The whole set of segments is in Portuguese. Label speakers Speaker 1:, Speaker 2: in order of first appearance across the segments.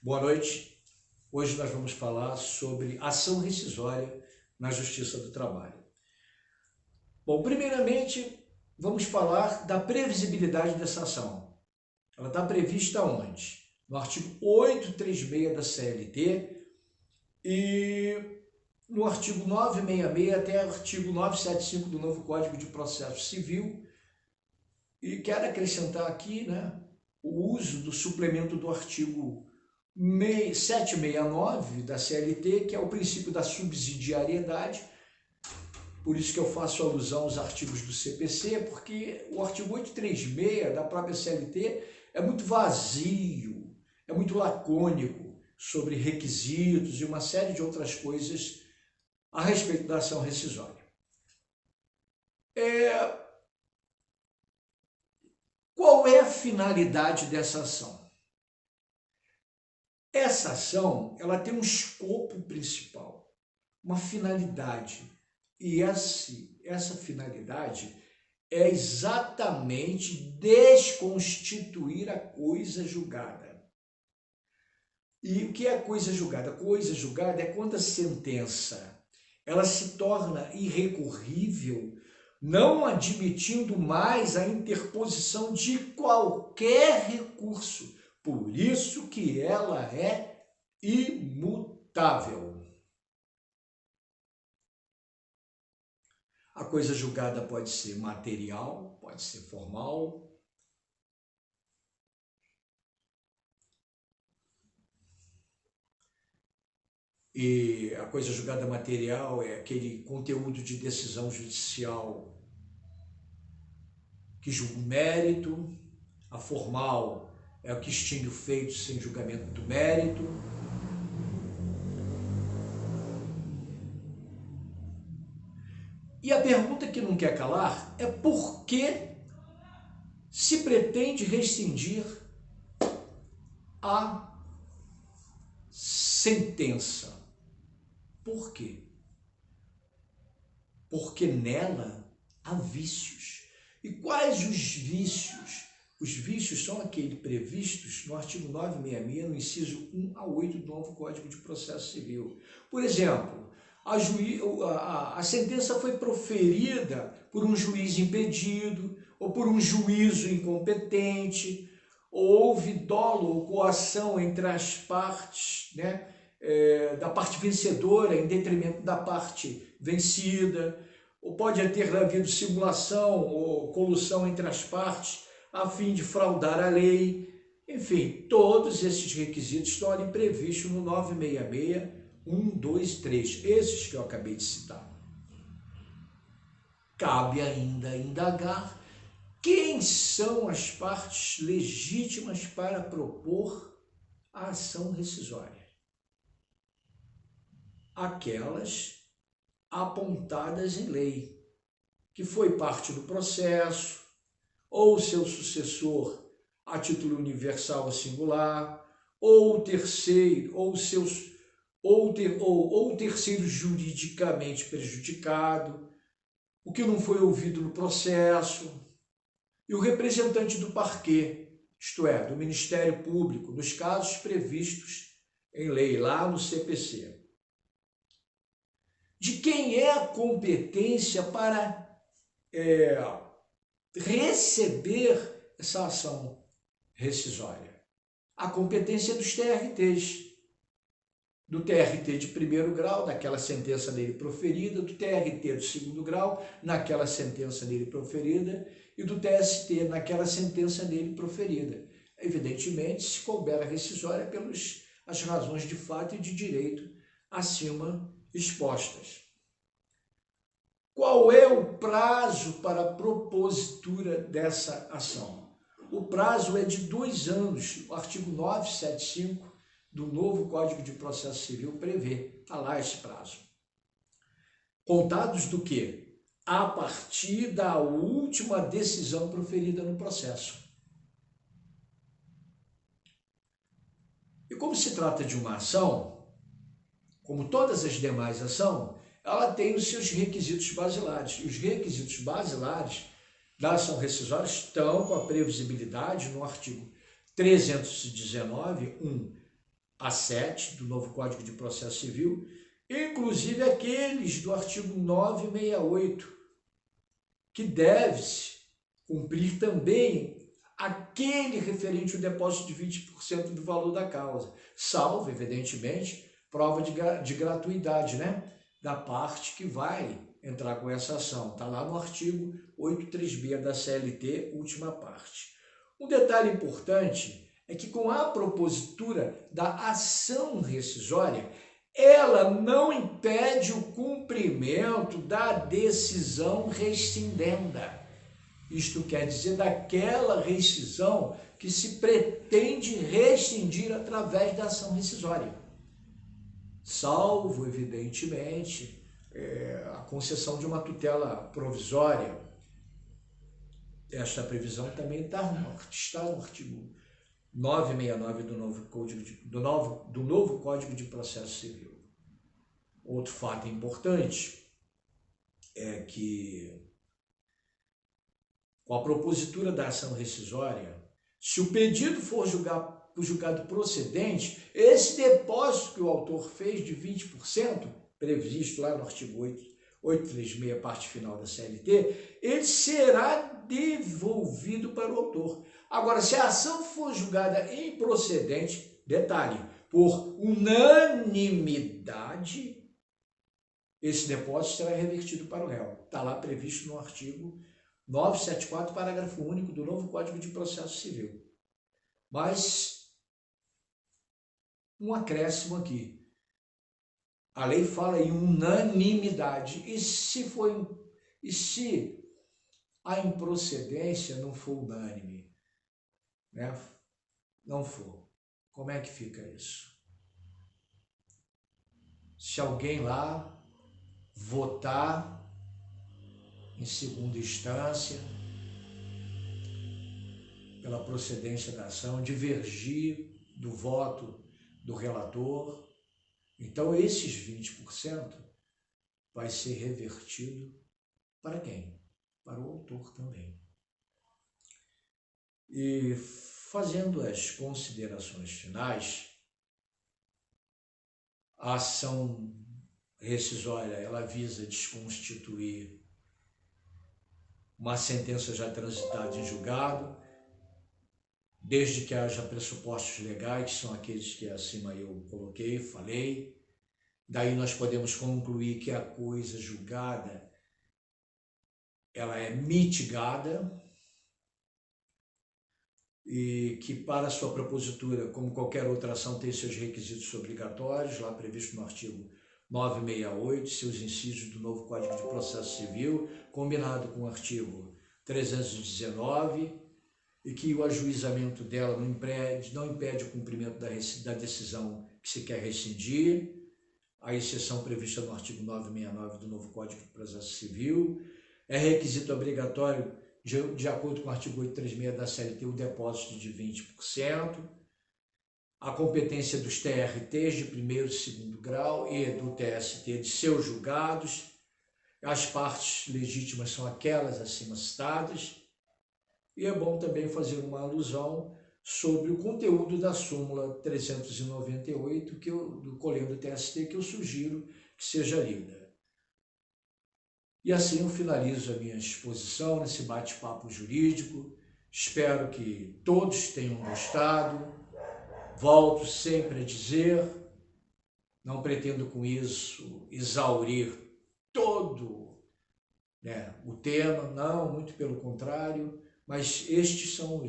Speaker 1: Boa noite. Hoje nós vamos falar sobre ação rescisória na Justiça do Trabalho. Bom, primeiramente, vamos falar da previsibilidade dessa ação. Ela está prevista onde? No artigo 836 da CLT e no artigo 966 até o artigo 975 do novo Código de Processo Civil. E quero acrescentar aqui, o uso do suplemento do artigo 769 da CLT, que é o princípio da subsidiariedade. Por isso que eu faço alusão aos artigos do CPC, porque o artigo 836 da própria CLT é muito vazio, é muito lacônico sobre requisitos e uma série de outras coisas a respeito da ação rescisória. Qual é a finalidade dessa ação? Essa ação, ela tem um escopo principal, uma finalidade, e essa finalidade é exatamente desconstituir a coisa julgada. E o que é a coisa julgada? A coisa julgada é quando a sentença ela se torna irrecorrível, não admitindo mais a interposição de qualquer recurso. Por isso que ela é imutável. A coisa julgada pode ser material, pode ser formal. E a coisa julgada material é aquele conteúdo de decisão judicial que julga o mérito. A formal é o que extingue o feito sem julgamento do mérito. E a pergunta que não quer calar é por que se pretende rescindir a sentença. Por quê? Porque nela há vícios. E quais os vícios? Os vícios são aqueles previstos no artigo 966, no inciso 1 a 8 do novo Código de Processo Civil. Por exemplo, a sentença foi proferida por um juiz impedido ou por um juízo incompetente, ou houve dolo ou coação entre as partes, da parte vencedora em detrimento da parte vencida, ou pode ter havido simulação ou colução entre as partes a fim de fraudar a lei. Enfim, todos esses requisitos estão ali previstos no 966, 1, 2, 3, esses que eu acabei de citar. Cabe ainda indagar quem são as partes legítimas para propor a ação rescisória. Aquelas apontadas em lei, que foi parte do processo, ou seu sucessor a título universal ou singular, ou terceiro, ou terceiro juridicamente prejudicado, o que não foi ouvido no processo, e o representante do parquê, isto é, do Ministério Público, nos casos previstos em lei, lá no CPC. De quem é a competência para receber essa ação rescisória? A competência dos TRTs, do TRT de primeiro grau, daquela sentença dele proferida, do TRT do segundo grau, naquela sentença dele proferida, e do TST, naquela sentença dele proferida. Evidentemente, se couber a rescisória pelas as razões de fato e de direito acima expostas. Qual é o prazo para a propositura dessa ação? O prazo é de 2 anos. O artigo 975 do novo Código de Processo Civil prevê. Está lá esse prazo. Contados do quê? A partir da última decisão proferida no processo. E como se trata de uma ação, como todas as demais ações, ela tem os seus requisitos basilares. E os requisitos basilares da ação rescisória estão com a previsibilidade no artigo 319, 1 a 7 do novo Código de Processo Civil, inclusive aqueles do artigo 968, que deve-se cumprir também aquele referente ao depósito de 20% do valor da causa, salvo, evidentemente, prova de gratuidade, né? Da parte que vai entrar com essa ação. Está lá no artigo 83B da CLT, última parte. Um detalhe importante é que com a propositura da ação rescisória, ela não impede o cumprimento da decisão rescindenda. Isto quer dizer daquela rescisão que se pretende rescindir através da ação rescisória. Salvo, evidentemente, a concessão de uma tutela provisória. Esta previsão também está no artigo 969 do novo Código de Processo Civil. Outro fato importante é que, com a propositura da ação rescisória, se o pedido for julgado procedente, esse depósito que o autor fez de 20%, previsto lá no artigo 836, parte final da CLT, ele será devolvido para o autor. Agora, se a ação for julgada improcedente, detalhe, por unanimidade, esse depósito será revertido para o réu. Está lá previsto no artigo 974, parágrafo único do novo Código de Processo Civil. Mas, um acréscimo aqui. A lei fala em unanimidade. E se a improcedência não for unânime, né? Não for, como é que fica isso? Se alguém lá votar em segunda instância pela procedência da ação, divergir do voto do relator, então esses 20% vai ser revertido para quem? Para o autor também. E fazendo as considerações finais, a ação rescisória, ela visa desconstituir uma sentença já transitada em julgado, desde que haja pressupostos legais, que são aqueles que acima eu coloquei, falei. Daí nós podemos concluir que a coisa julgada, ela é mitigada e que para sua propositura, como qualquer outra ação, tem seus requisitos obrigatórios, lá previsto no artigo 968, seus incisos do novo Código de Processo Civil, combinado com o artigo 319, e que o ajuizamento dela não impede o cumprimento da decisão que se quer rescindir, a exceção prevista no artigo 969 do novo Código de Processo Civil. É requisito obrigatório, de acordo com o artigo 836 da CLT, o depósito de 20%, a competência dos TRTs de primeiro e segundo grau e do TST de seus julgados. As partes legítimas são aquelas acima citadas. E é bom também fazer uma alusão sobre o conteúdo da súmula 398 do Colégio do TST, que eu sugiro que seja lida. E assim eu finalizo a minha exposição nesse bate-papo jurídico. Espero que todos tenham gostado. Volto sempre a dizer, não pretendo com isso exaurir todo, o tema, não, muito pelo contrário, mas estes são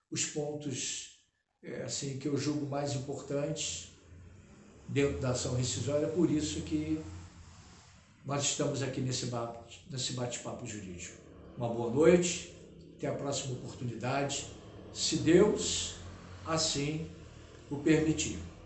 Speaker 1: os pontos assim, que eu julgo mais importantes dentro da ação rescisória, por isso que nós estamos aqui nesse bate-papo jurídico. Uma boa noite, até a próxima oportunidade, se Deus assim o permitir.